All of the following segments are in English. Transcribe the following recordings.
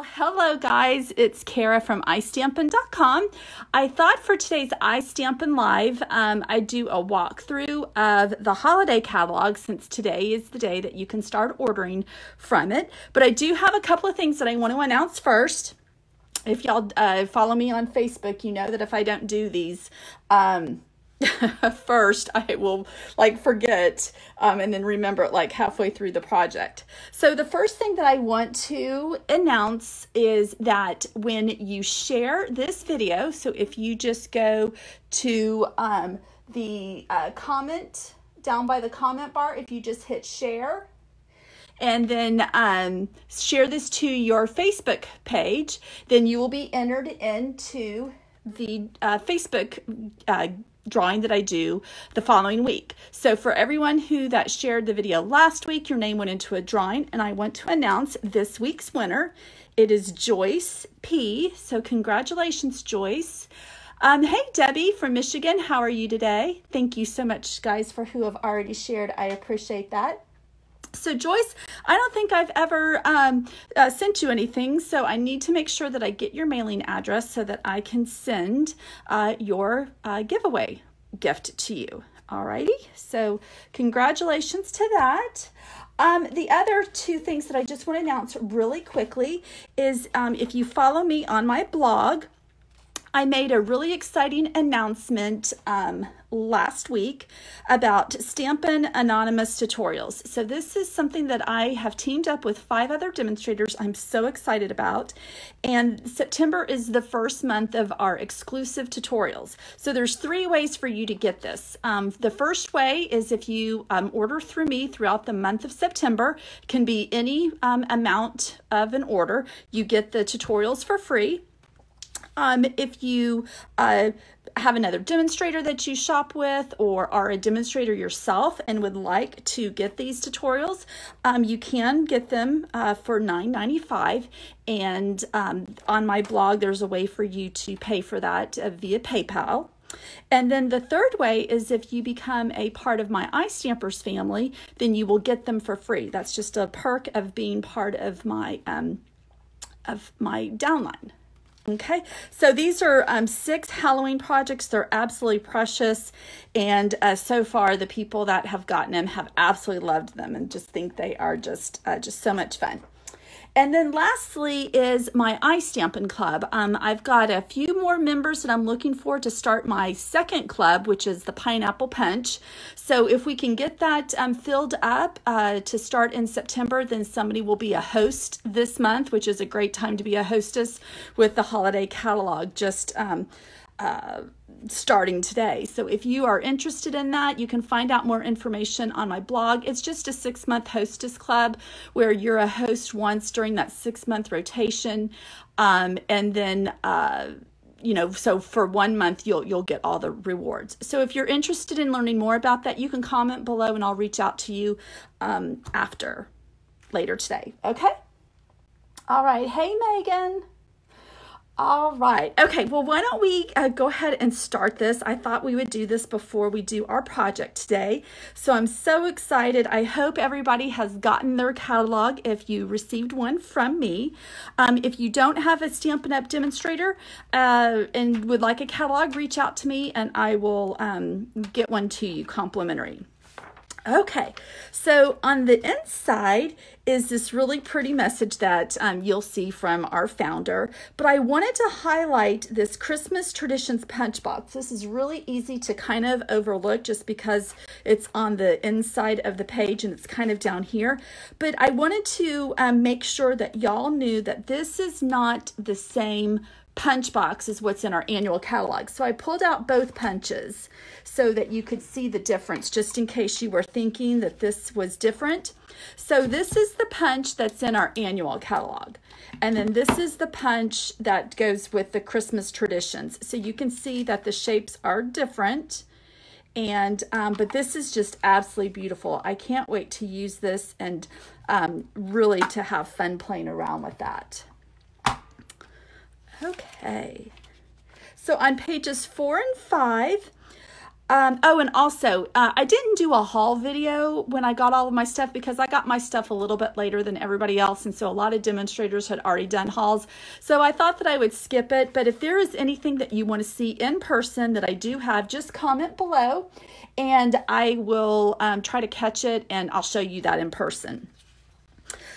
Well, hello guys, it's Kara from iStampin.com. I thought for today's iStampin Live, I'd do a walkthrough of the holiday catalog since today is the day that you can start ordering from it. But I do have a couple of things that I want to announce first. If y'all follow me on Facebook, you know that if I don't do these first, I will forget and then remember it halfway through the project. So the first thing that I want to announce is that when you share this video, so if you just go to the comment down by the comment bar, if you just hit share and then share this to your Facebook page, then you will be entered into the Facebook drawing that I do the following week. So for everyone that shared the video last week, your name went into a drawing, and I want to announce this week's winner. It is Joyce P. So congratulations, Joyce. Hey, Debbie from Michigan. How are you today? Thank you so much, guys, for who have already shared. I appreciate that. So Joyce, I don't think I've ever sent you anything, so I need to make sure that I get your mailing address so that I can send your giveaway gift to you. Alrighty, so congratulations to that. The other two things that I just want to announce really quickly is if you follow me on my blog, I made a really exciting announcement last week about Stampin' Anonymous tutorials. So this is something that I have teamed up with 5 other demonstrators I'm so excited about. And September is the first month of our exclusive tutorials. So there's 3 ways for you to get this. The first way is if you order through me throughout the month of September. It can be any amount of an order. You get the tutorials for free. If you have another demonstrator that you shop with or are a demonstrator yourself and would like to get these tutorials, you can get them for $9.95, and on my blog there's a way for you to pay for that via PayPal. And then the third way is if you become a part of my iStampers family, then you will get them for free. That's just a perk of being part of my downline. Okay, so these are 6 Halloween projects. They're absolutely precious, and so far the people that have gotten them have absolutely loved them and just think they are just so much fun. And then lastly is my iStampin Club. I've got a few more members that I'm looking for to start my second club, which is the Pineapple Punch. So if we can get that filled up to start in September, then somebody will be a host this month, which is a great time to be a hostess with the holiday catalog just starting today. So if you are interested in that, you can find out more information on my blog. It's just a 6-month hostess club where you're a host once during that 6-month rotation. And then, so for 1 month, you'll get all the rewards. So if you're interested in learning more about that, you can comment below and I'll reach out to you later today. Okay? All right. Hey, Megan. All right. Okay. Well, why don't we go ahead and start this? I thought we would do this before we do our project today. So I'm so excited. I hope everybody has gotten their catalog if you received one from me. If you don't have a Stampin' Up! Demonstrator and would like a catalog, reach out to me and I will get one to you complimentary. Okay, so on the inside is this really pretty message that you'll see from our founder, but I wanted to highlight this Christmas Traditions punch box. This is really easy to kind of overlook just because it's on the inside of the page and it's kind of down here, but I wanted to make sure that y'all knew that this is not the same punch box is what's in our annual catalog. So I pulled out both punches so that you could see the difference, just in case you were thinking that this was different. So this is the punch that's in our annual catalog. And then this is the punch that goes with the Christmas Traditions. So you can see that the shapes are different. And but this is just absolutely beautiful. I can't wait to use this and really to have fun playing around with that. Okay, so on pages 4 and 5, Oh, and also, I didn't do a haul video when I got all of my stuff because I got my stuff a little bit later than everybody else. And so a lot of demonstrators had already done hauls. So I thought that I would skip it. But if there is anything that you want to see in person that I do have, just comment below and I will try to catch it and I'll show you that in person.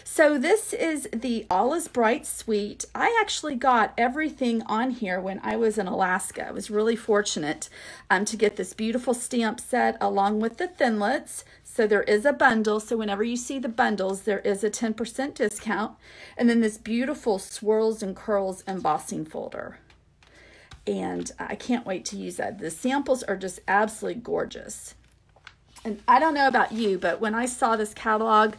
So this is the All Is Bright suite. I actually got everything on here when I was in Alaska. I was really fortunate to get this beautiful stamp set along with the Thinlits. So there is a bundle. So whenever you see the bundles, there is a 10% discount. And then this beautiful Swirls and Curls embossing folder. And I can't wait to use that. The samples are just absolutely gorgeous. And I don't know about you, but when I saw this catalog,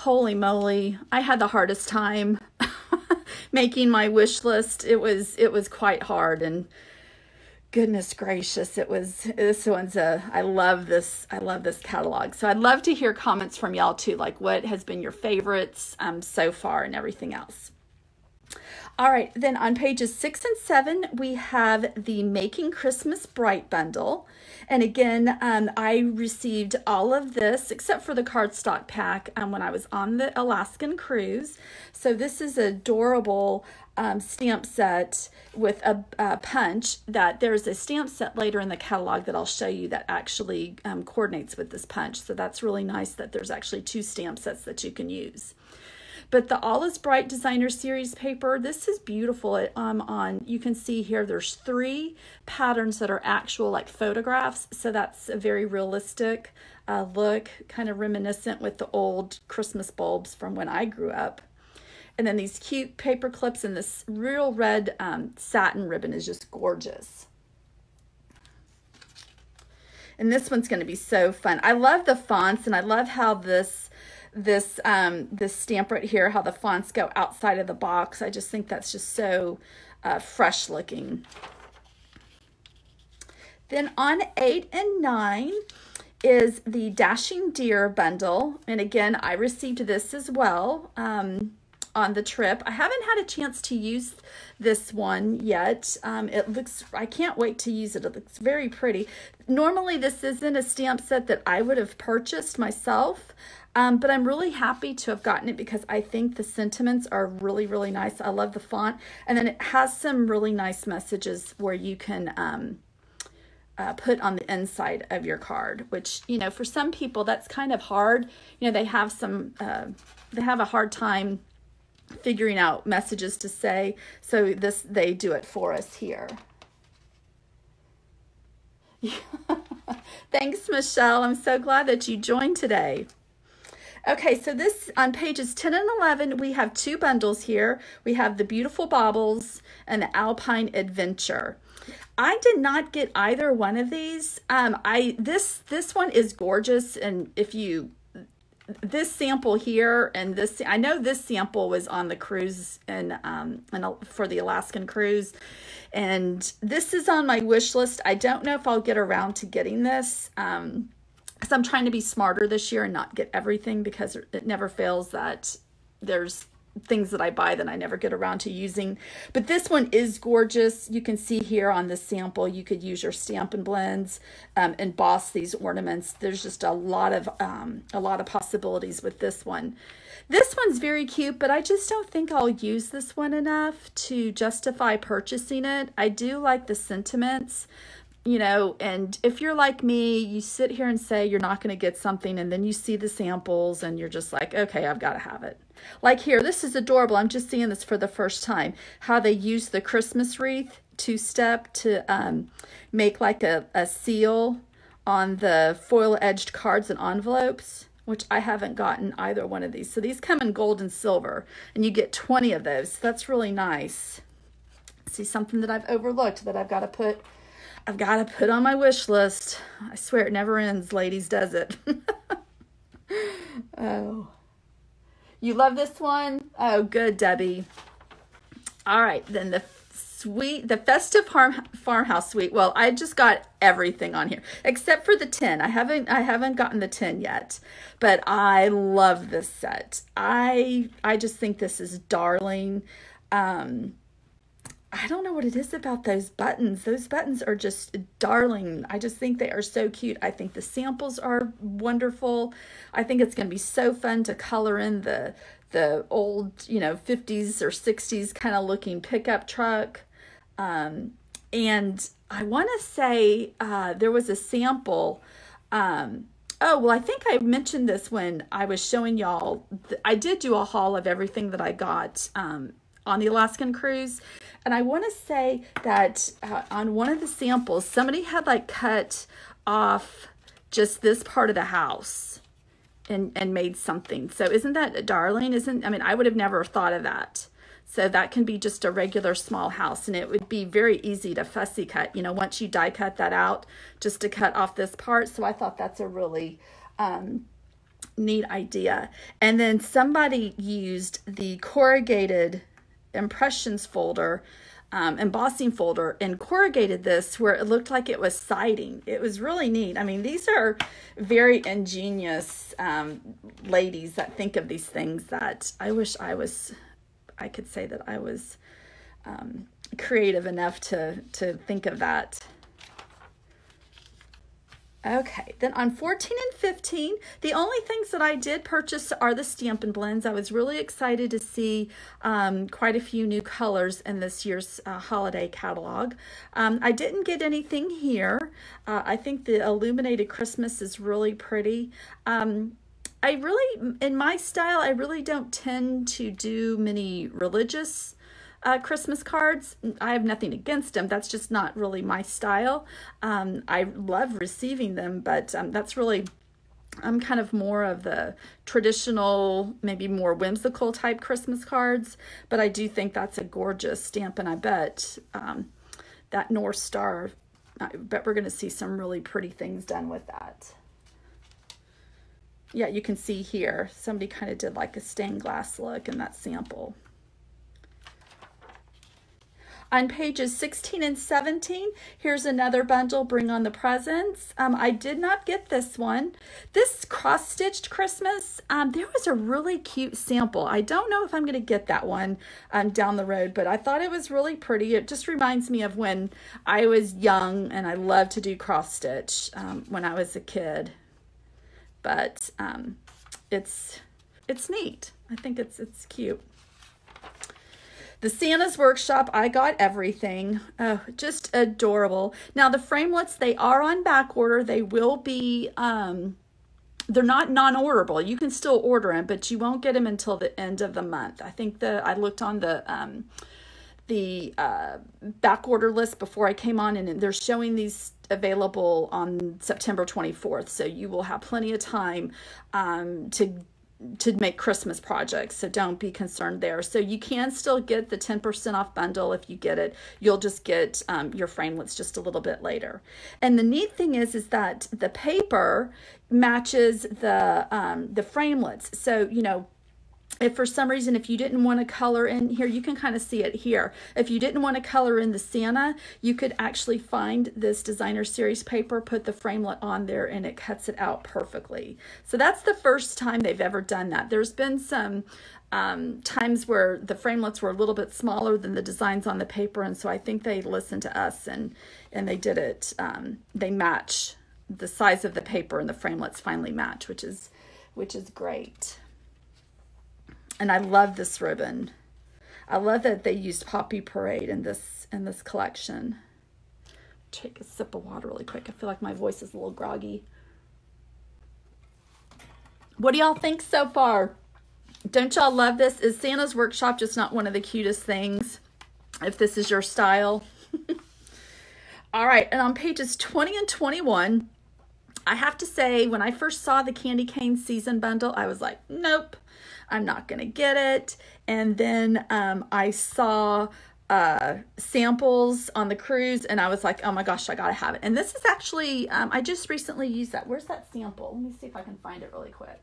holy moly, I had the hardest time making my wish list. It was quite hard, and goodness gracious, this one's I love this catalog. So I'd love to hear comments from y'all too, like what has been your favorites so far and everything else. All right, then on pages 6 and 7, we have the Making Christmas Bright bundle. And again, I received all of this except for the cardstock pack when I was on the Alaskan cruise. So this is an adorable stamp set with a punch. That there's a stamp set later in the catalog that I'll show you that actually coordinates with this punch. So that's really nice that there's actually 2 stamp sets that you can use. But the All Is Bright Designer Series paper, this is beautiful. You can see here there's 3 patterns that are actual like photographs. So that's a very realistic look, kind of reminiscent with the old Christmas bulbs from when I grew up. And then these cute paper clips, and this real red satin ribbon is just gorgeous. And this one's going to be so fun. I love the fonts, and I love how this stamp right here, how the fonts go outside of the box. I just think that's just so fresh looking. Then on 8 and 9 is the Dashing Deer bundle. And again, I received this as well on the trip. I haven't had a chance to use this one yet. I can't wait to use it. It looks very pretty. Normally this isn't a stamp set that I would have purchased myself. But I'm really happy to have gotten it because I think the sentiments are really, really nice. I love the font. And then it has some really nice messages where you can put on the inside of your card, which, you know, for some people that's kind of hard. You know, they have a hard time figuring out messages to say. So they do it for us here. Thanks, Michelle. I'm so glad that you joined today. Okay, so this on pages 10 and 11, we have 2 bundles here. We have the Beautiful Baubles and the Alpine Adventure. I did not get either one of these. This one is gorgeous, and this sample here and this, I know this sample was on the cruise and for the Alaskan cruise, and this is on my wish list. I don't know if I'll get around to getting this. Because I'm trying to be smarter this year and not get everything, because it never fails that there's things that I buy that I never get around to using. But this one is gorgeous. You can see here on this sample, you could use your Stampin' Blends, emboss these ornaments. There's just a lot of possibilities with this one. This one's very cute, but I just don't think I'll use this one enough to justify purchasing it. I do like the sentiments. You know, and if you're like me, you sit here and say you're not going to get something, and then you see the samples and you're just like, okay, I've got to have it. Like here, this is adorable. I'm just seeing this for the first time, how they use the Christmas wreath 2-step to make like a seal on the foil edged cards and envelopes, which I haven't gotten either one of these. So these come in gold and silver, and you get 20 of those. That's really nice. See, something that I've overlooked that I've got to put on my wish list. I swear it never ends, ladies, does it? Oh. You love this one? Oh, good, Debbie. All right, then the Festive Farmhouse Suite. Well, I just got everything on here except for the tin. I haven't gotten the tin yet, but I love this set. I just think this is darling. I don't know what it is about those buttons. Those buttons are just darling. I just think they are so cute. I think the samples are wonderful. I think it's going to be so fun to color in the old, 50s or 60s kind of looking pickup truck. And I want to say there was a sample. Oh, well, I think I mentioned this when I was showing y'all. I did do a haul of everything that I got on the Alaskan cruise. And I want to say that on one of the samples, somebody had like cut off just this part of the house and made something. So isn't that darling? I mean, I would have never thought of that. So that can be just a regular small house, and it would be very easy to fussy cut, once you die cut that out, just to cut off this part. So I thought that's a really neat idea. And then somebody used the corrugated impressions folder, embossing folder, and corrugated this where it looked like it was siding. It was really neat. I mean, these are very ingenious ladies that think of these things that I wish I could say that I was creative enough to think of that. Okay, then on 14 and 15, the only things that I did purchase are the Stampin' Blends. I was really excited to see quite a few new colors in this year's holiday catalog. I didn't get anything here. I think the Illuminated Christmas is really pretty. In my style, I really don't tend to do many religious Christmas cards. I have nothing against them. That's just not really my style. I love receiving them, but I'm kind of more of the traditional, maybe more whimsical type Christmas cards, but I do think that's a gorgeous stamp, and I bet that North Star, I bet we're going to see some really pretty things done with that. Yeah, you can see here, somebody kind of did like a stained glass look in that sample. On pages 16 and 17, here's another bundle, Bring on the Presents. I did not get this one. This cross-stitched Christmas, there was a really cute sample. I don't know if I'm going to get that one down the road, but I thought it was really pretty. It just reminds me of when I was young and I loved to do cross-stitch when I was a kid. But it's neat. I think it's cute. The Santa's Workshop, I got everything. Oh, just adorable. Now the framelits, they are on back order. They will be, they're not non-orderable. You can still order them, but you won't get them until the end of the month. I think I looked on the back order list before I came on, and they're showing these available on September 24th. So you will have plenty of time to make Christmas projects, so don't be concerned there. So you can still get the 10% off bundle if you get it. You'll just get your framelits just a little bit later. And the neat thing is that the paper matches the framelits. So, if for some reason, if you didn't want to color in here, you can kind of see it here. If you didn't want to color in the Santa, you could actually find this designer series paper, put the framelit on there, and it cuts it out perfectly. So that's the first time they've ever done that. There's been some times where the framelits were a little bit smaller than the designs on the paper, and so I think they listened to us and they did it. They match the size of the paper, and the framelits finally match, which is great. And I love this ribbon. I love that they used Poppy Parade in this collection. Take a sip of water really quick. I feel like my voice is a little groggy. What do y'all think so far? Don't y'all love this? Is Santa's Workshop just not one of the cutest things? If this is your style. All right, and on pages 20 and 21, I have to say, when I first saw the Candy Cane season bundle, I was like, nope. I'm not going to get it. And then I saw samples on the cruise, and I was like, oh my gosh, I got to have it. And this is actually, I just recently used that. Where's that sample? Let me see if I can find it really quick.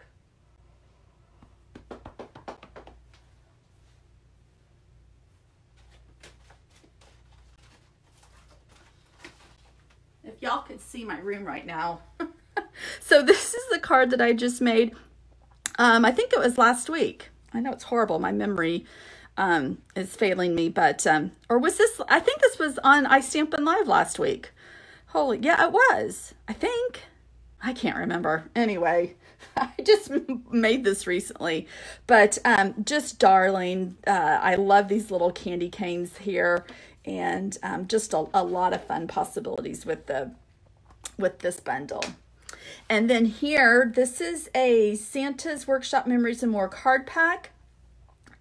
If y'all could see my room right now. So this is the card that I just made. I think it was last week. I know it's horrible. My memory is failing me, but, or was this, I think this was on iStampin' Live last week. Holy, yeah, it was, I think. I can't remember. Anyway, I just made this recently, but just darling. I love these little candy canes here, and just a lot of fun possibilities with this bundle. And then here, this is a Santa's Workshop Memories and More card pack.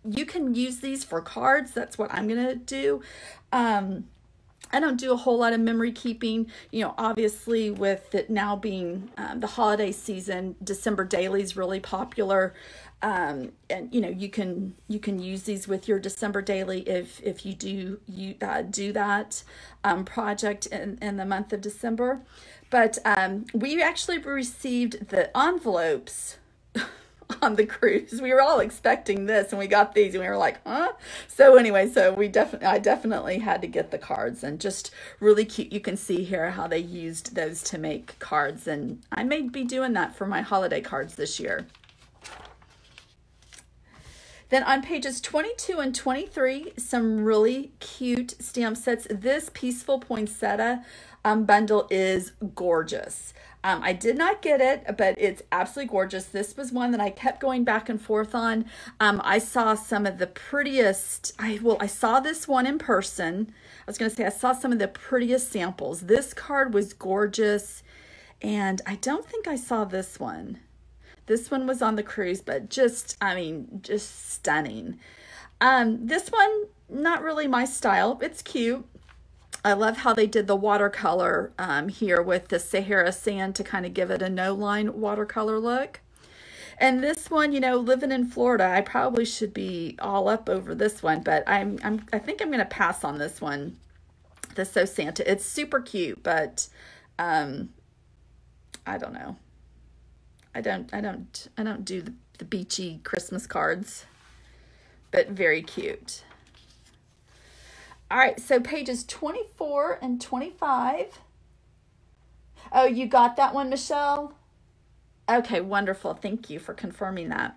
You can use these for cards. That's what I'm going to do. I don't do a whole lot of memory keeping, obviously with it now being the holiday season. December Daily is really popular. And you can use these with your December Daily if you do that project in the month of December. But we actually received the envelopes on the cruise. We were all expecting this, and we got these, and we were like, huh? So anyway, I definitely had to get the cards, and just really cute. You can see here how they used those to make cards, and I may be doing that for my holiday cards this year. Then on pages 22 and 23, some really cute stamp sets. This Peaceful Poinsettia bundle is gorgeous. I did not get it, but it's absolutely gorgeous. This was one that I kept going back and forth on. I saw some of the prettiest, I saw this one in person. I was going to say I saw some of the prettiest samples. This card was gorgeous, and I don't think I saw this one. This one was on the cruise, but just stunning. This one, not really my style. It's cute. I love how they did the watercolor here with the Sahara sand to kind of give it a no-line watercolor look. And this one, living in Florida, I probably should be all up over this one, but I think I'm going to pass on this one. The So Santa. It's super cute, but I don't know. I don't do the beachy Christmas cards, but very cute. All right, so pages 24 and 25. Oh, you got that one, Michelle? Okay, wonderful. Thank you for confirming that.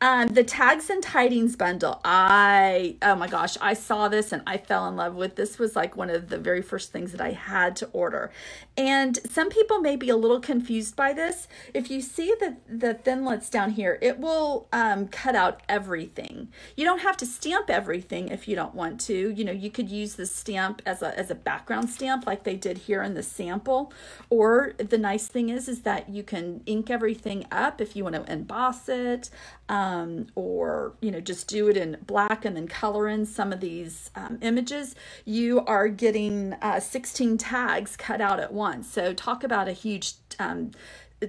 The Tags and Tidings bundle. Oh my gosh, I saw this and I fell in love with this. Was like one of the very first things that I had to order. And some people may be a little confused by this. If you see the thinlits down here, it will cut out everything. You don't have to stamp everything if you don't want to. You could use the stamp as a background stamp like they did here in the sample. Or the nice thing is that you can ink everything up if you want to emboss it. Or just do it in black and then color in some of these images. You are getting 16 tags cut out at once. So talk about a huge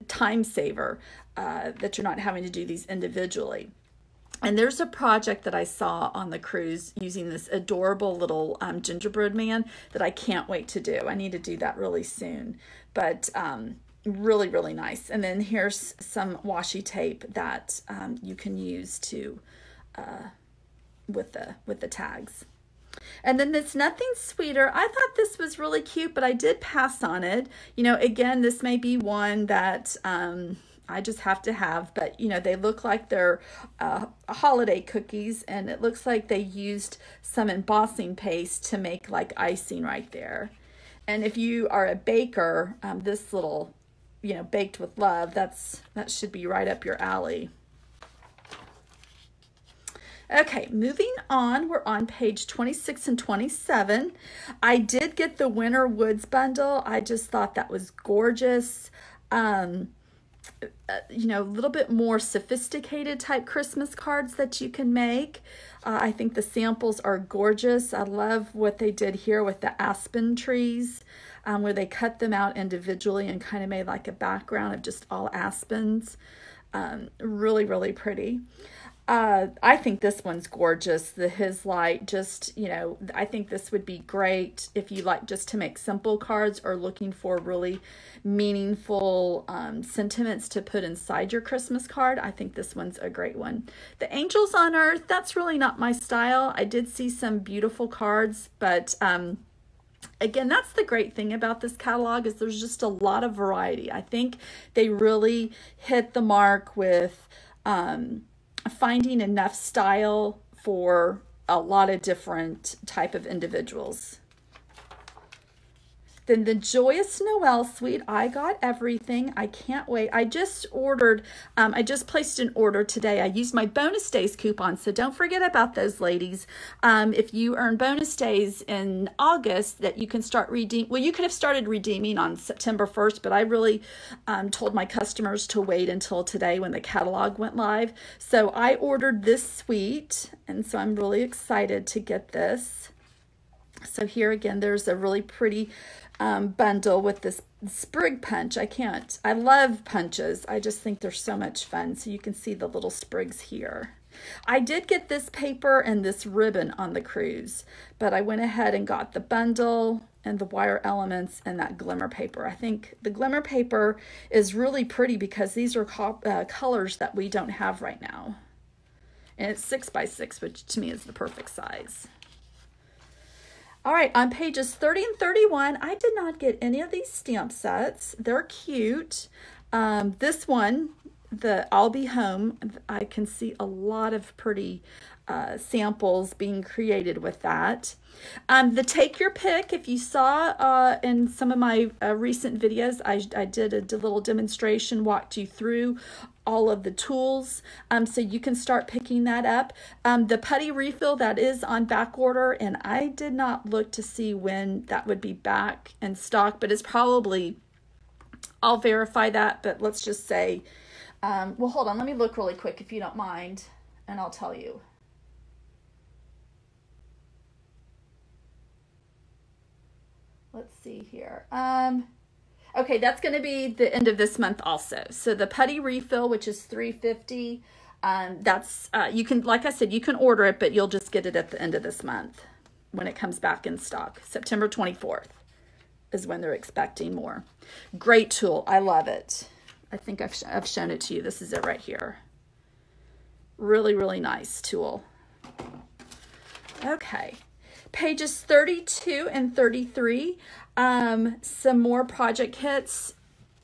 time saver that you're not having to do these individually. And there's a project that I saw on the cruise using this adorable little gingerbread man that I can't wait to do. I need to do that really soon. But really, really nice. And then here's some washi tape that you can use to with the tags. And then this Nothing Sweeter. I thought this was really cute, but I did pass on it. Again, this may be one that I just have to have, but they look like they're holiday cookies, and it looks like they used some embossing paste to make like icing right there. And if you are a baker, this little Baked with Love, that should be right up your alley. Okay, moving on, we're on page 26 and 27. I did get the Winter Woods bundle. I just thought that was gorgeous. A little bit more sophisticated type Christmas cards that you can make. I think the samples are gorgeous. I love what they did here with the aspen trees. Where they cut them out individually and kind of made like a background of just all aspens. Really, really pretty. I think this one's gorgeous. His Light, I think this would be great if you like just to make simple cards or looking for really meaningful sentiments to put inside your Christmas card. I think this one's a great one. The Angels on Earth, that's really not my style. I did see some beautiful cards, but again, that's the great thing about this catalog is there's just a lot of variety. I think they really hit the mark with finding enough style for a lot of different type of individuals. Then the Joyous Noel Suite, I got everything. I can't wait. I just ordered, I just placed an order today. I used my bonus days coupon, so don't forget about those, ladies. If you earn bonus days in August, that you can start redeeming. Well, you could have started redeeming on September 1st, but I really told my customers to wait until today when the catalog went live. So I ordered this suite, and so I'm really excited to get this. So here again, there's a really pretty bundle with this sprig punch. I love punches. I just think they're so much fun. So you can see the little sprigs here. I did get this paper and this ribbon on the cruise, but I went ahead and got the bundle and the wire elements and that glimmer paper. I think the glimmer paper is really pretty because these are colors that we don't have right now. And it's 6 by 6, which to me is the perfect size. All right, on pages 30 and 31, I did not get any of these stamp sets. They're cute. This one, the I'll Be Home, I can see a lot of pretty samples being created with that. The Take Your Pick, if you saw in some of my recent videos, I did a little demonstration, walked you through all of the tools, so you can start picking that up. The putty refill, that is on back order, and I did not look to see when that would be back in stock, but it's probably, I'll verify that, but let's just say, well, hold on, let me look really quick if you don't mind, and I'll tell you. Let's see here. Okay, that's going to be the end of this month also. So the putty refill, which is $3.50, that's you can, like I said, you can order it, but you'll just get it at the end of this month when it comes back in stock. September 24th is when they're expecting more. Great tool. I love it. I think I've shown it to you. This is it right here. Really, really nice tool. Okay. Pages 32 and 33, some more project kits.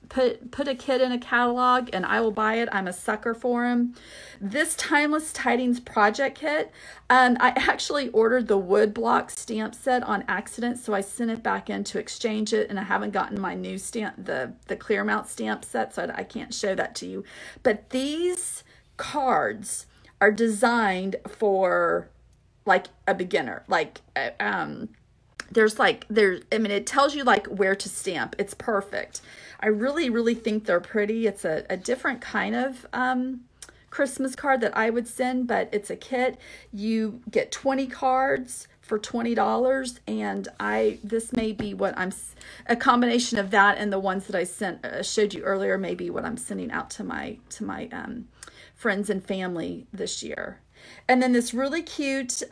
Put a kit in a catalog and I will buy it. I'm a sucker for them. This Timeless Tidings project kit, I actually ordered the wood block stamp set on accident, so I sent it back in to exchange it, and I haven't gotten my new stamp, the clear mount stamp set, so I can't show that to you. But these cards are designed for like a beginner, like I mean, it tells you like where to stamp. It's perfect. I really, really think they're pretty. It's a different kind of Christmas card that I would send, but it's a kit. You get 20 cards for $20, and this may be what a combination of that and the ones that I showed you earlier may be what I'm sending out to my friends and family this year. And then this really cute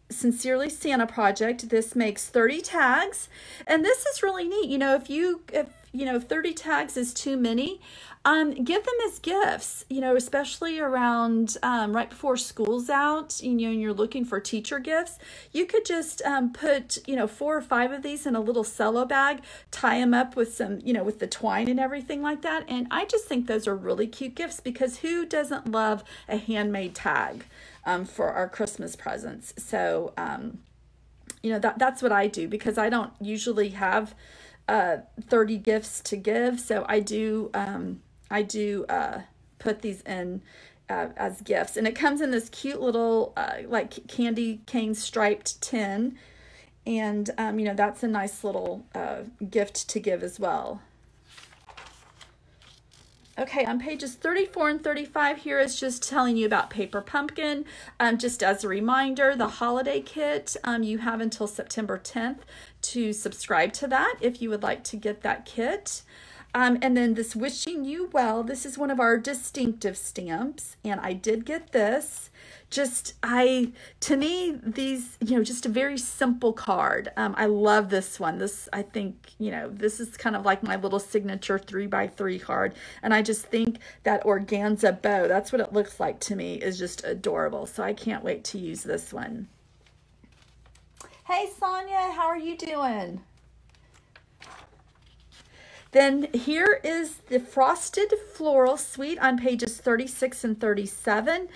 Sincerely Santa project. This makes 30 tags, and this is really neat. You know, if 30 tags is too many, give them as gifts, you know, especially around right before school's out, you know, and you're looking for teacher gifts. You could just put, 4 or 5 of these in a little cello bag, tie them up with some, with the twine and everything like that. And I just think those are really cute gifts, because who doesn't love a handmade tag for our Christmas presents? So, that's what I do, because I don't usually have 30 gifts to give. So I do put these in as gifts, and it comes in this cute little like candy cane striped tin, and that's a nice little gift to give as well. Okay, on pages 34 and 35 here is just telling you about Paper Pumpkin. Just as a reminder, the holiday kit, you have until September 10th to subscribe to that if you would like to get that kit. And then this Wishing You Well, this is one of our distinctive stamps, and I did get this. To me, these, just a very simple card. I love this one. I think, this is kind of like my little signature 3x3 card. And I just think that organza bow, that's what it looks like to me, is just adorable. So I can't wait to use this one. Hey, Sonia, how are you doing? Then here is the Frosted Floral Suite on pages 36 and 37.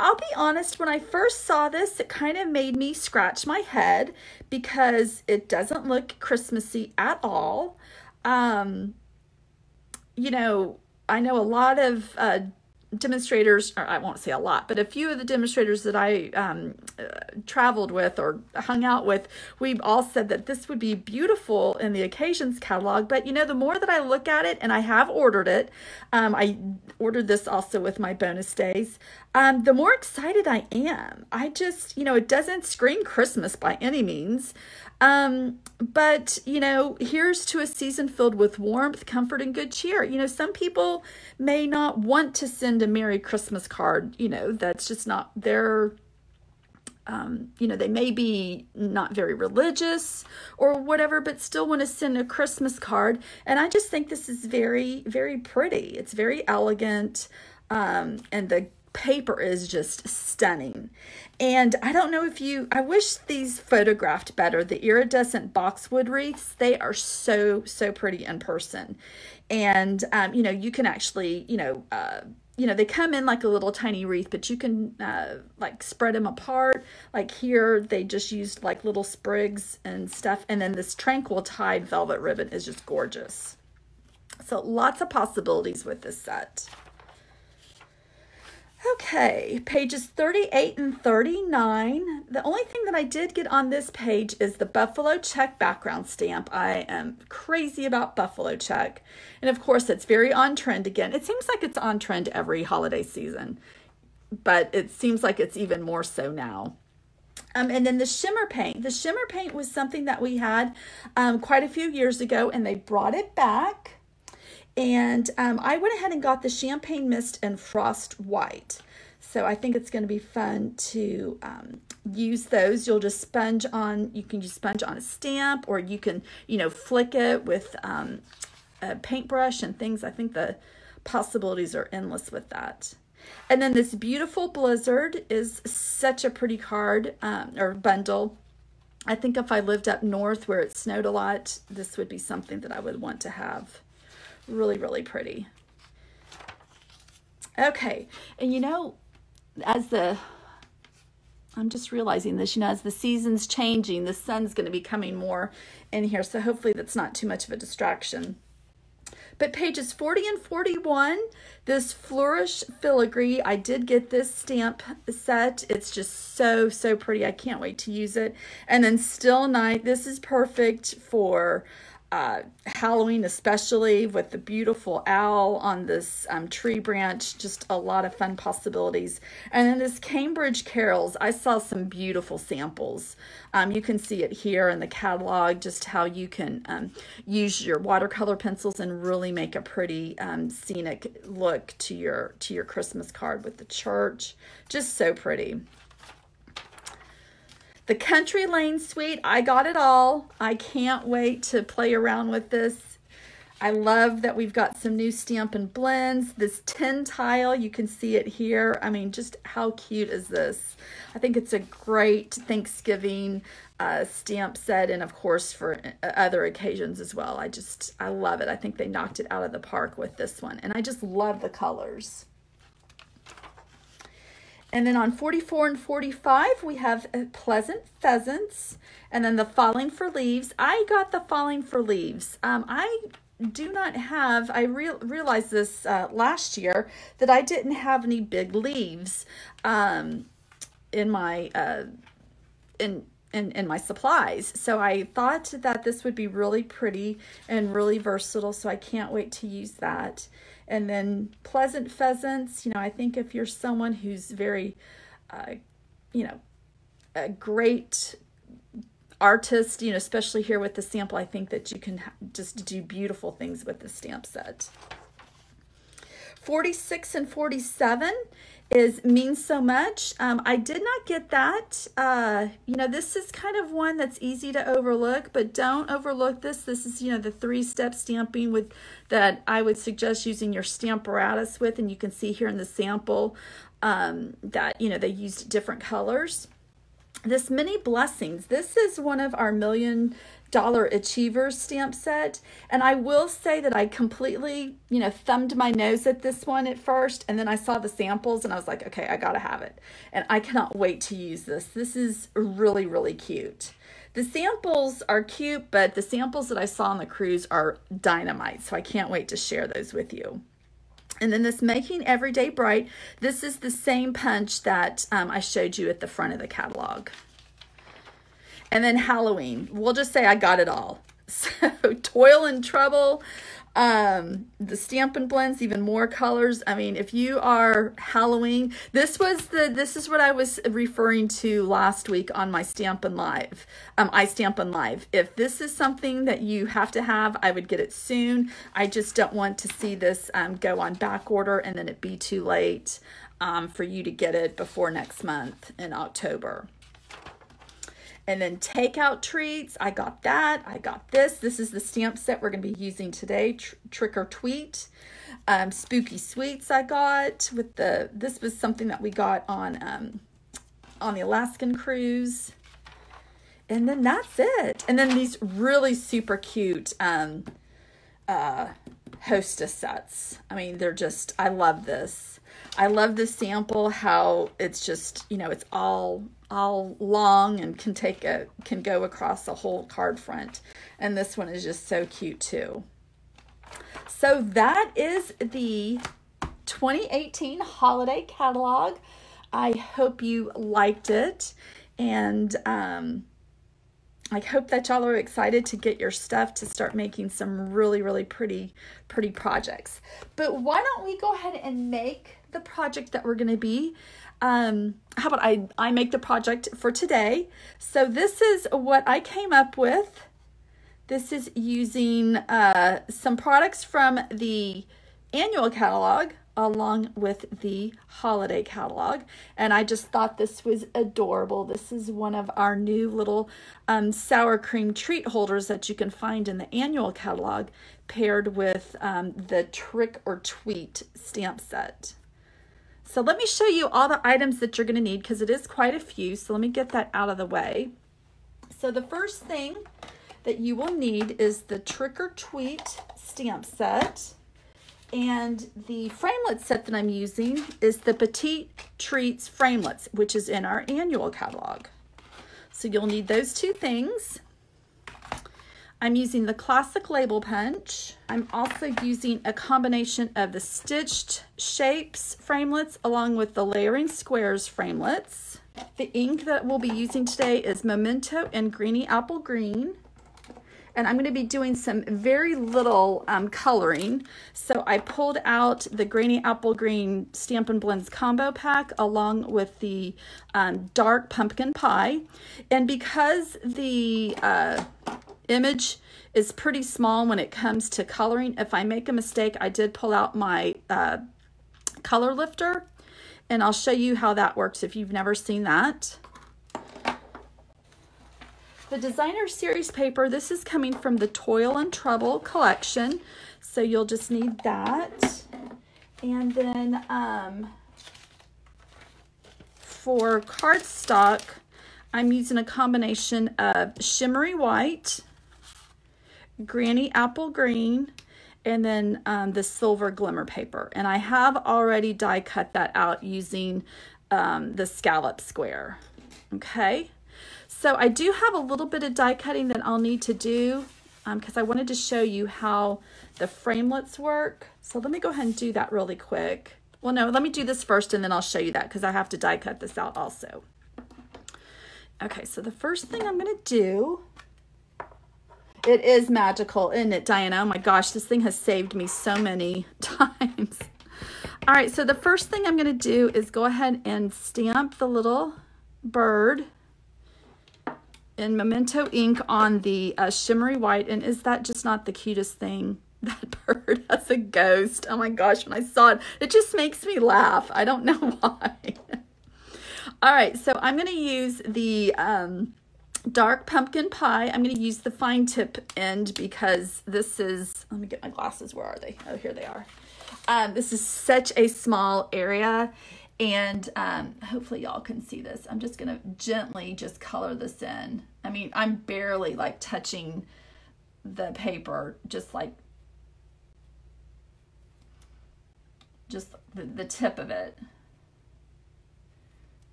I'll be honest, when I first saw this, it kind of made me scratch my head because it doesn't look Christmassy at all. You know, I know a lot of demonstrators, or I won't say a lot, but a few of the demonstrators that I traveled with or hung out with, we've all said that this would be beautiful in the occasions catalog. But you know, the more that I look at it, and I have ordered it, I ordered this also with my bonus days, the more excited I am. I just, you know, it doesn't scream Christmas by any means. But you know, here's to a season filled with warmth, comfort, and good cheer. You know, some people may not want to send a Merry Christmas card. You know, that's just not their, you know, they may be not very religious or whatever, but still want to send a Christmas card. And I just think this is very, very pretty. It's very elegant. And the paper is just stunning. And I don't know if you, I wish these photographed better. The iridescent boxwood wreaths, they are so, so pretty in person. And, you know, you can actually, you know, they come in like a little tiny wreath, but you can like spread them apart. Like here, they just used like little sprigs and stuff. And then this Tranquil Tide velvet ribbon is just gorgeous. So lots of possibilities with this set. Okay, pages 38 and 39. The only thing that I did get on this page is the Buffalo Check background stamp. I am crazy about Buffalo Check. And of course, it's very on trend again. It seems like it's on trend every holiday season, but it seems like it's even more so now. And then the shimmer paint. The shimmer paint was something that we had quite a few years ago, and they brought it back. And I went ahead and got the Champagne Mist and Frost White. So I think it's going to be fun to use those. You'll just sponge on, you can just sponge on a stamp, or you can, you know, flick it with a paintbrush and things. I think the possibilities are endless with that. And then this beautiful Blizzard is such a pretty card or bundle. I think if I lived up north where it snowed a lot, this would be something that I would want to have. Really, really pretty. Okay, and you know, I'm just realizing this, you know, as the season's changing, the sun's going to be coming more in here, so hopefully that's not too much of a distraction. But pages 40 and 41, this Flourish Filigree, I did get this stamp set. It's just so, so pretty. I can't wait to use it. And then Still Night, this is perfect for Halloween, especially with the beautiful owl on this tree branch. Just a lot of fun possibilities. And then this Cambridge Carols, I saw some beautiful samples. You can see it here in the catalog, just how you can use your watercolor pencils and really make a pretty scenic look to your Christmas card with the church. Just so pretty. The Country Lane Suite, I got it all. I can't wait to play around with this. I love that we've got some new Stampin' Blends. This tin tile, you can see it here. I mean, just how cute is this? I think it's a great Thanksgiving stamp set, and of course for other occasions as well. I love it. I think they knocked it out of the park with this one, and I just love the colors. And then on 44 and 45, we have Pleasant Pheasants, and then the Falling for Leaves. I got the Falling for Leaves. I do not have, I realized this last year, that I didn't have any big leaves in my in my supplies. So I thought that this would be really pretty and really versatile, so I can't wait to use that. And then Pleasant Pheasants, you know, I think if you're someone who's very, you know, a great artist, you know, especially here with the sample, I think that you can just do beautiful things with the stamp set. 46 and 47 is Means So Much. I did not get that. You know, this is kind of one that's easy to overlook, but don't overlook this. This is, you know, the 3-step stamping with that I would suggest using your Stamparatus with, and you can see here in the sample that, you know, they used different colors. this Mini Blessings. This is one of our $1 Million Achievers stamp set. And I will say that I completely, thumbed my nose at this one at first. And then I saw the samples and I was like, okay, I gotta have it. And I cannot wait to use this. This is really, really cute. The samples are cute, but the samples that I saw on the cruise are dynamite. So I can't wait to share those with you. And then this Making Everyday Bright, this is the same punch that I showed you at the front of the catalog. And then Halloween, we'll just say I got it all. So Toil and Trouble, the Stampin' Blends, even more colors. I mean, if you are Halloween, this is what I was referring to last week on my Stampin' Live, iStampin' Live. If this is something that you have to have, I would get it soon. I just don't want to see this go on back order and then it be too late for you to get it before next month in October. And then Takeout Treats, I got that. I got this. This is the stamp set we're going to be using today, Trick or Tweet. Spooky Sweets I got with this was something that we got on the Alaskan cruise. And then that's it. And then these really super cute Hostess sets. I mean, they're just, I love this. I love this sample, how it's just, it's all long and can go across the whole card front. And this one is just so cute too. So that is the 2018 holiday catalog. I hope you liked it, and I hope that y'all are excited to get your stuff to start making some really, really pretty projects. But why don't we go ahead and make the project that we're going to be, how about I make the project for today. So this is what I came up with. This is using some products from the annual catalog along with the holiday catalog, and I just thought this was adorable. This is one of our new little sour cream treat holders that you can find in the annual catalog, paired with the Trick or Tweet stamp set. So let me show you all the items that you're going to need, because it is quite a few. So let me get that out of the way. So the first thing that you will need is the Trick or Tweet stamp set. And the framelit set that I'm using is the Petite Treats Framelits, which is in our annual catalog. So you'll need those two things. I'm using the Classic Label Punch. I'm also using a combination of the Stitched Shapes Framelits along with the Layering Squares Framelits. The ink that we'll be using today is Memento and Greeny Apple Green. And I'm going to be doing some very little coloring. So I pulled out the Greeny Apple Green Stampin' Blends combo pack along with the dark pumpkin pie. And because the image is pretty small when it comes to coloring, if I make a mistake, I did pull out my color lifter, and I'll show you how that works if you've never seen that. The Designer Series paper, this is coming from the Toil and Trouble collection, so you'll just need that. And then for cardstock, I'm using a combination of Shimmery White, Granny Apple Green, and then the Silver Glimmer paper. And I have already die cut that out using the scallop square. Okay. So I do have a little bit of die cutting that I'll need to do because I wanted to show you how the framelits work. So let me go ahead and do that really quick. Well, no, let me do this first and then I'll show you that because I have to die cut this out also. Okay, so the first thing I'm going to do, it is magical, isn't it, Diana? Oh my gosh, this thing has saved me so many times. All right, so the first thing I'm going to do is go ahead and stamp the little bird in Memento ink on the Shimmery White. And is that just not the cutest thing? That bird has a ghost. Oh my gosh, when I saw it, it just makes me laugh. I don't know why. All right, so I'm going to use the dark pumpkin pie. I'm going to use the fine tip end because this is, let me get my glasses. Where are they? Oh, here they are. This is such a small area. And hopefully y'all can see this. I'm just gonna gently just color this in. I mean, I'm barely like touching the paper, just like the tip of it.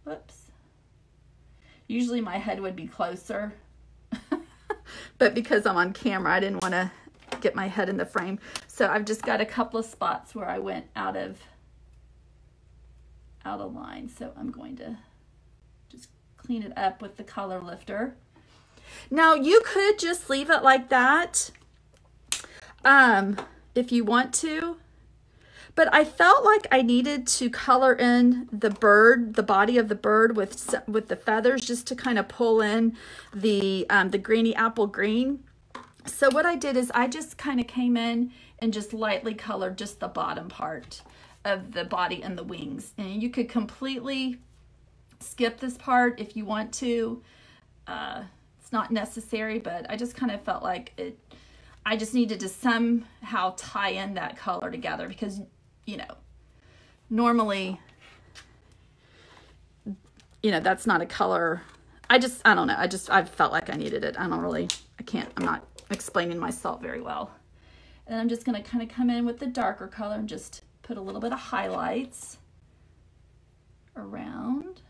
Whoops. Usually my head would be closer, but because I'm on camera, I didn't want to get my head in the frame. So I've just got a couple of spots where I went out of line. So I'm going to just clean it up with the color lifter. Now you could just leave it like that if you want to, but I felt like I needed to color in the bird, the body of the bird with the feathers, just to kind of pull in the greeny apple green. So what I did is I just kind of came in and just lightly colored just the bottom part of the body and the wings. And you could completely skip this part if you want to. It's not necessary, but I just kind of felt like I just needed to somehow tie in that color together, because, you know, normally, you know, that's not a color. I don't know. I felt like I needed it. I'm not explaining myself very well. And I'm just going to kind of come in with the darker color and just put a little bit of highlights around.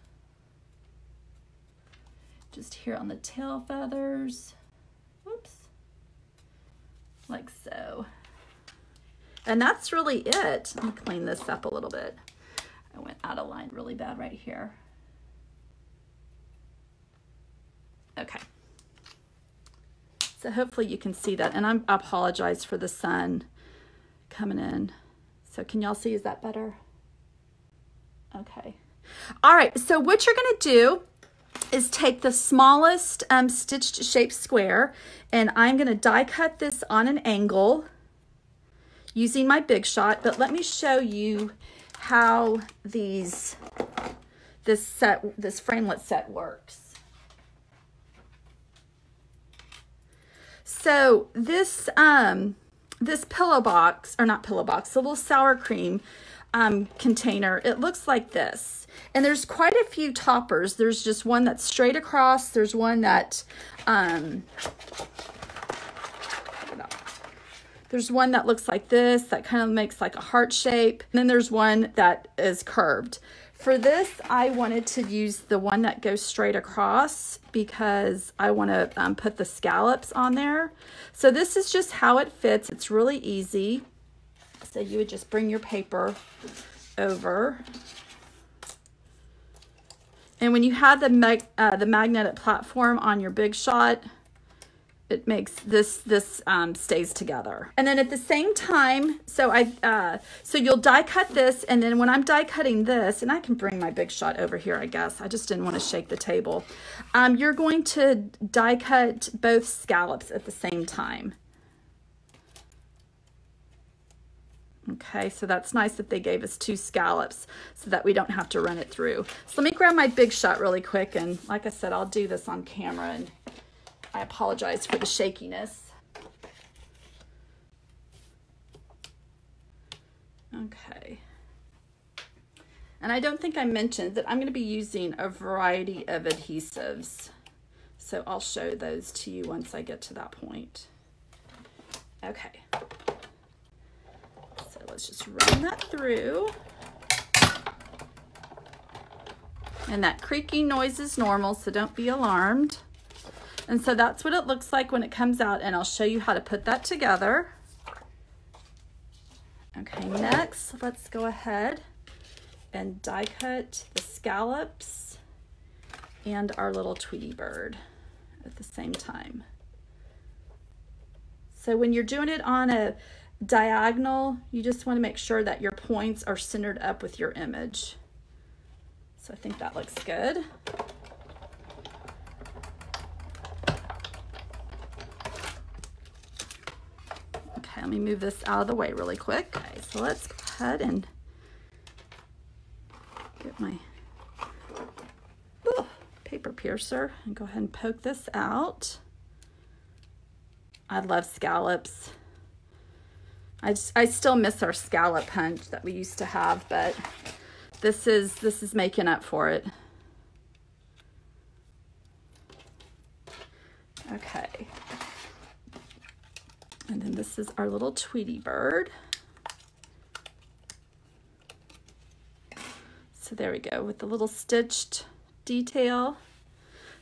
Just here on the tail feathers. Whoops. Like so. And that's really it. Let me clean this up a little bit. I went out of line really bad right here. Okay. So hopefully you can see that. And I apologize for the sun coming in. So can y'all see? Is that better? Okay. All right. So what you're going to do is take the smallest stitched shape square, and I'm going to die cut this on an angle using my Big Shot. But let me show you how this framelit set works. So this pillow box, or not pillow box, the little sour cream container, it looks like this. And there's quite a few toppers. There's just one that's straight across. There's one that, there's one that looks like this, that kind of makes like a heart shape. And then there's one that is curved. For this, I wanted to use the one that goes straight across because I want to put the scallops on there. So this is just how it fits. It's really easy. So you would just bring your paper over. And when you have the magnetic platform on your Big Shot, it makes this stays together. And then at the same time, so you'll die cut this, and then when I'm die cutting this, and I can bring my Big Shot over here, I guess. I just didn't want to shake the table. You're going to die cut both scallops at the same time. Okay, so that's nice that they gave us 2 scallops so that we don't have to run it through. So let me grab my Big Shot really quick, and like I said, I'll do this on camera, and I apologize for the shakiness. Okay. And I don't think I mentioned that I'm going to be using a variety of adhesives. So I'll show those to you once I get to that point. Okay. So let's just run that through. And that creaking noise is normal, so don't be alarmed. And so that's what it looks like when it comes out, and I'll show you how to put that together. Okay, next, let's go ahead and die cut the scallops and our little Tweety bird at the same time. So when you're doing it on a diagonal, you just want to make sure that your points are centered up with your image. So I think that looks good. Okay, let me move this out of the way really quick. Okay, so let's go ahead and get my paper piercer and go ahead and poke this out. I love scallops. I still miss our scallop punch that we used to have, but this is making up for it. Okay. And then this is our little Tweety bird. So there we go with the little stitched detail.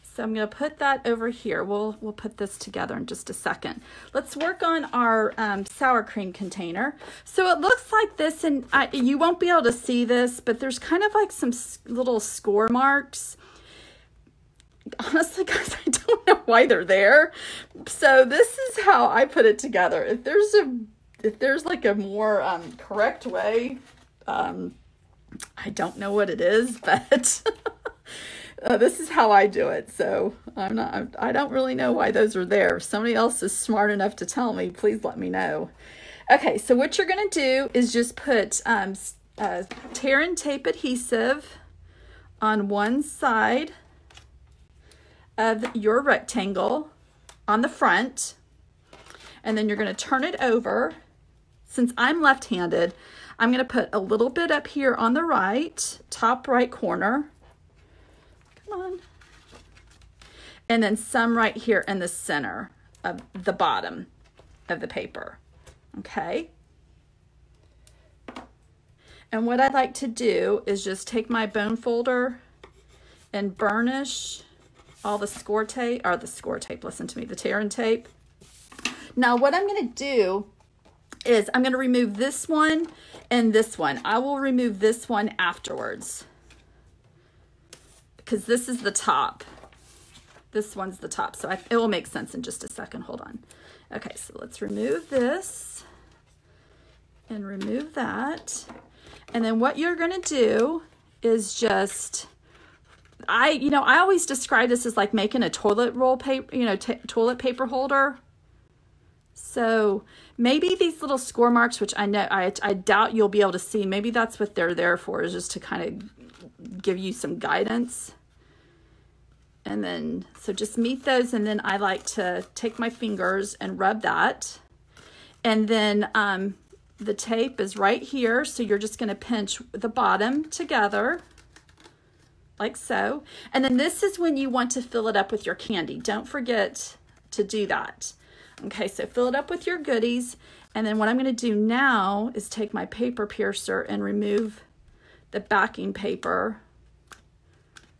So I'm going to put that over here. We'll put this together in just a second. Let's work on our sour cream container. So it looks like this, and you won't be able to see this, but there's kind of like some little score marks. Honestly, guys, I don't know why they're there. So this is how I put it together. If there's like a more correct way, I don't know what it is, but this is how I do it. So I don't really know why those are there. If somebody else is smart enough to tell me, please let me know. Okay, so what you're going to do is just put tear and tape adhesive on one side of your rectangle on the front, and then you're going to turn it over. Since I'm left-handed, I'm going to put a little bit up here on the right, top right corner. Come on. And then some right here in the center of the bottom of the paper. Okay. And what I'd like to do is just take my bone folder and burnish all the score tape, listen to me, the tear and tape. Now what I'm going to do is I'm going to remove this one and this one. I will remove this one afterwards because this is the top. This one's the top, so it will make sense in just a second. Hold on. Okay, so let's remove this and remove that. And then what you're going to do is just, I always describe this as like making a toilet roll paper, toilet paper holder. So maybe these little score marks, which I know, I doubt you'll be able to see, maybe that's what they're there for, is just to kind of give you some guidance. And then, so just meet those, and then I like to take my fingers and rub that. And then the tape is right here, so you're just going to pinch the bottom together, like so. And then this is when you want to fill it up with your candy. Don't forget to do that. Okay, so fill it up with your goodies. And then what I'm going to do now is take my paper piercer and remove the backing paper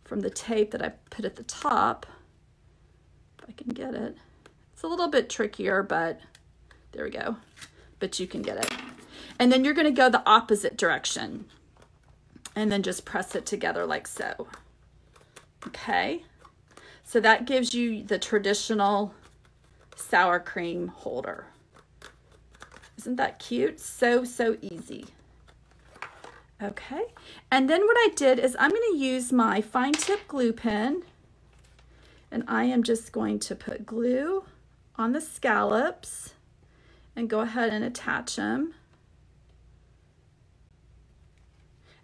from the tape that I put at the top. If I can get it. It's a little bit trickier, but there we go. But you can get it. And then you're going to go the opposite direction. And then just press it together like so. Okay. So that gives you the traditional sour cream holder. Isn't that cute? So easy. Okay. And then what I did is I'm going to use my fine tip glue pen, and I am just going to put glue on the scallops and go ahead and attach them.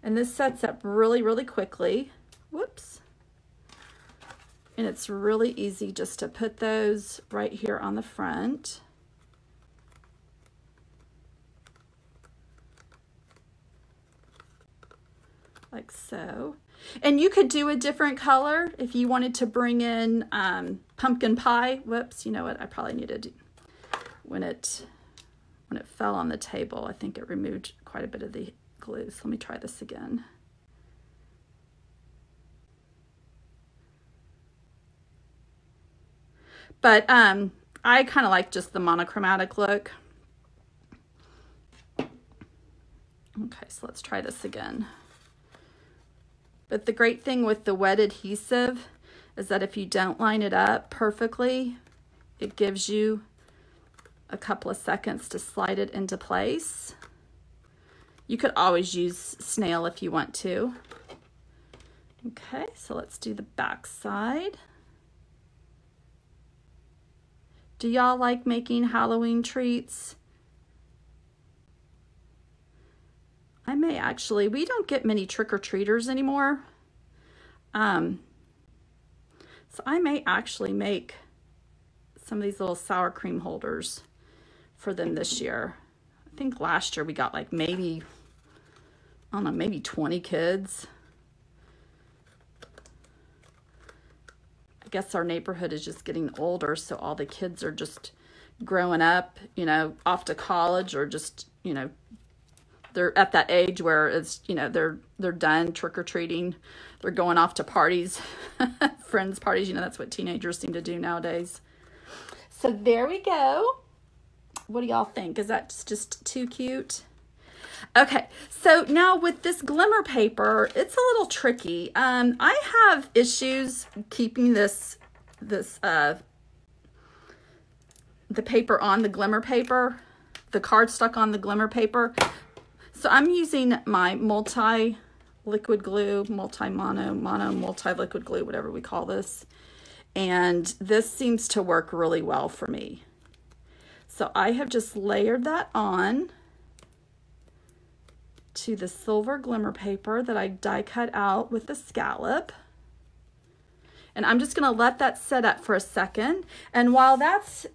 And this sets up really quickly. Whoops. And it's really easy just to put those right here on the front. Like so. And you could do a different color if you wanted to bring in pumpkin pie. Whoops, you know what? I probably needed, when it fell on the table, I think it removed quite a bit of the glue. So let me try this again. But I kind of like just the monochromatic look. Okay, so let's try this again. But the great thing with the wet adhesive is that if you don't line it up perfectly, it gives you a couple of seconds to slide it into place. You could always use snail if you want to. Okay, so let's do the back side. Do y'all like making Halloween treats? I may actually, we don't get many trick-or-treaters anymore. So I may actually make some of these little sour cream holders for them this year. I I think last year we got like maybe, I don't know, maybe 20 kids. I guess our neighborhood is just getting older, so all the kids are just growing up, you know, off to college, or just, you know, they're at that age where it's, you know, they're done trick-or-treating. They're going off to parties, friends parties. You know, that's what teenagers seem to do nowadays. So there we go. What do y'all think? Is that just too cute? Okay, so now with this glimmer paper, it's a little tricky. I have issues keeping the paper on the glimmer paper, the cardstock on the glimmer paper. So I'm using my multi-liquid glue, multi-liquid glue, whatever we call this. And this seems to work really well for me. So I have just layered that on to the silver glimmer paper that I die cut out with the scallop. And I'm just going to let that set up for a second. And while that's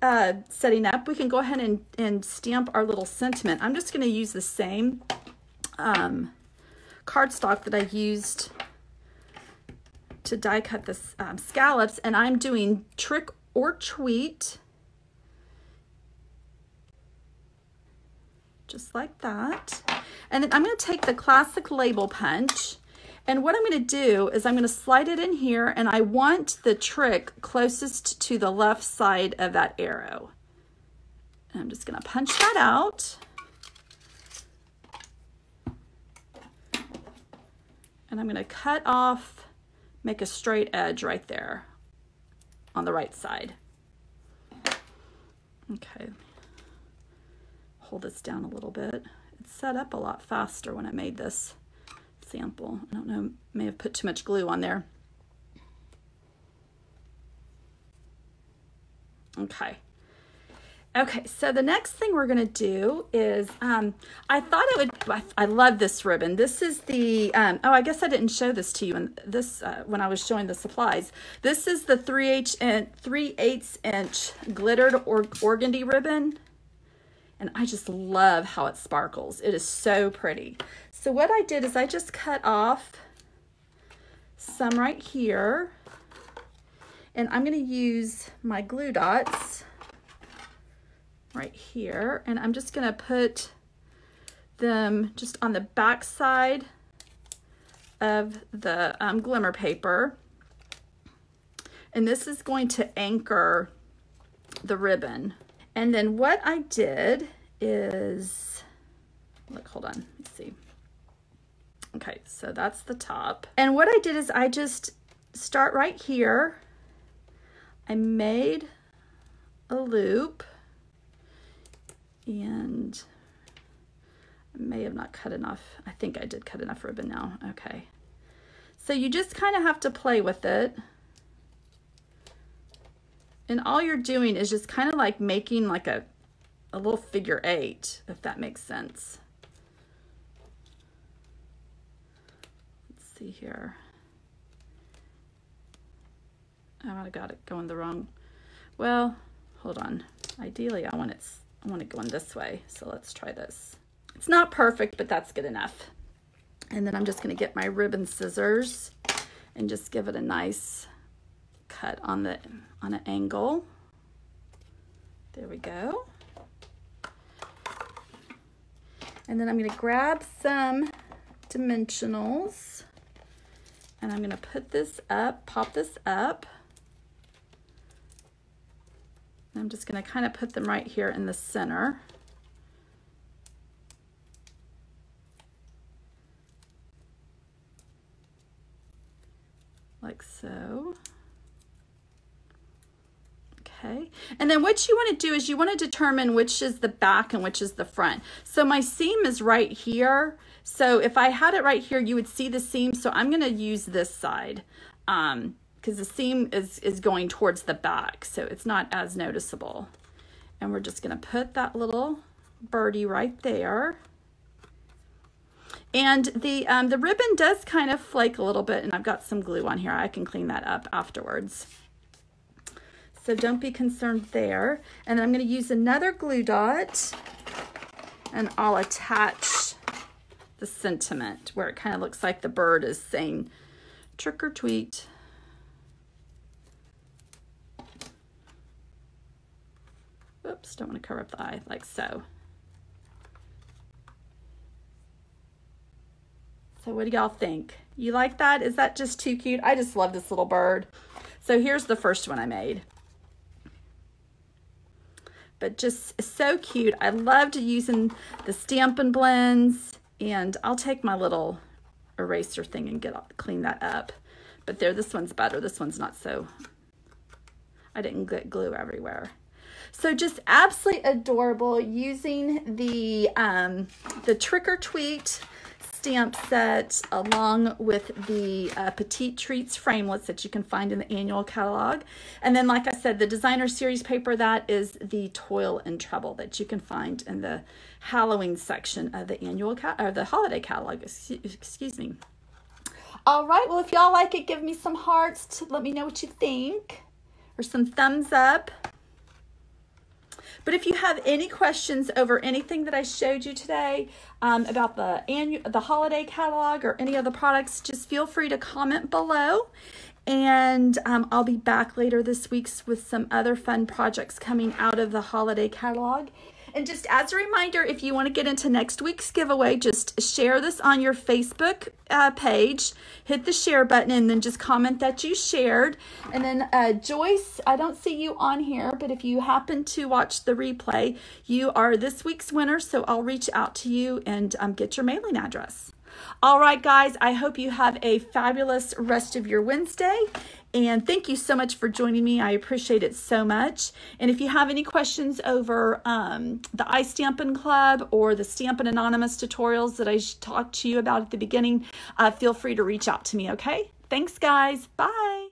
setting up, we can go ahead and stamp our little sentiment. I'm just going to use the same cardstock that I used to die cut the scallops, and I'm doing Trick or Treat, just like that. And then I'm going to take the classic label punch, and what I'm going to do is I'm going to slide it in here, and I want the trick closest to the left side of that arrow. And I'm just going to punch that out. And I'm going to cut off, make a straight edge right there on the right side. Okay. Hold this down a little bit. It's set up a lot faster when I made this sample. I don't know, may have put too much glue on there. Okay. Okay, so the next thing we're going to do is, I thought it would, I love this ribbon. This is the, oh, I guess I didn't show this to you in this, when I was showing the supplies. This is the 3/8 inch glittered organdy ribbon. And I just love how it sparkles. It is so pretty. So what I did is I just cut off some right here. And I'm going to use my glue dots right here. And I'm just going to put them just on the back side of the glimmer paper. And this is going to anchor the ribbon. And then what I did is, look, hold on, let's see. Okay, so that's the top. And what I did is I just start right here. I made a loop, and I may have not cut enough. I think I did cut enough ribbon now. Okay. So you just kind of have to play with it. And all you're doing is just kind of like making like a little figure 8, if that makes sense. Let's see here. Oh, I got it going the wrong. Well, hold on. Ideally, I want it going this way. So let's try this. It's not perfect, but that's good enough. And then I'm just going to get my ribbon scissors and just give it a nice cut on an angle. There we go. And then I'm going to grab some dimensionals, and I'm going to put this up, pop this up. And I'm just going to kind of put them right here in the center. Like so. Okay, and then what you want to do is you want to determine which is the back and which is the front. So my seam is right here. So if I had it right here, you would see the seam. So I'm going to use this side because the seam is going towards the back. So it's not as noticeable. And we're just going to put that little birdie right there. And the ribbon does kind of flake a little bit, and I've got some glue on here. I can clean that up afterwards. So don't be concerned there. And then I'm going to use another glue dot And I'll attach the sentiment where it kind of looks like the bird is saying trick or treat. Oops, don't want to cover up the eye, like so. So what do y'all think? You like that? Is that just too cute? I just love this little bird. So here's the first one I made. But just so cute. I loved using the Stampin' Blends, and I'll take my little eraser thing and clean that up. But there, this one's better. This one's not so, I didn't get glue everywhere. So just absolutely adorable, using the Trick or Treat stamp set along with the Petite Treats framelits that you can find in the annual catalog. And then, like I said, the designer series paper, that is the Toil and Trouble that you can find in the Halloween section of the annual or the holiday catalog. Excuse me. All right, well, if y'all like it, give me some hearts to let me know what you think, or some thumbs up. But if you have any questions over anything that I showed you today about the holiday catalog or any of the products, just feel free to comment below. And I'll be back later this week with some other fun projects coming out of the holiday catalog. And just as a reminder, if you want to get into next week's giveaway, just share this on your Facebook page, hit the share button, and then just comment that you shared. And then Joyce, I don't see you on here, but if you happen to watch the replay, you are this week's winner, so I'll reach out to you and get your mailing address. All right, guys, I hope you have a fabulous rest of your Wednesday. And thank you so much for joining me. I appreciate it so much. And if you have any questions over the iStampin' Club or the Stampin' Anonymous tutorials that I talked to you about at the beginning, feel free to reach out to me, okay? Thanks, guys. Bye.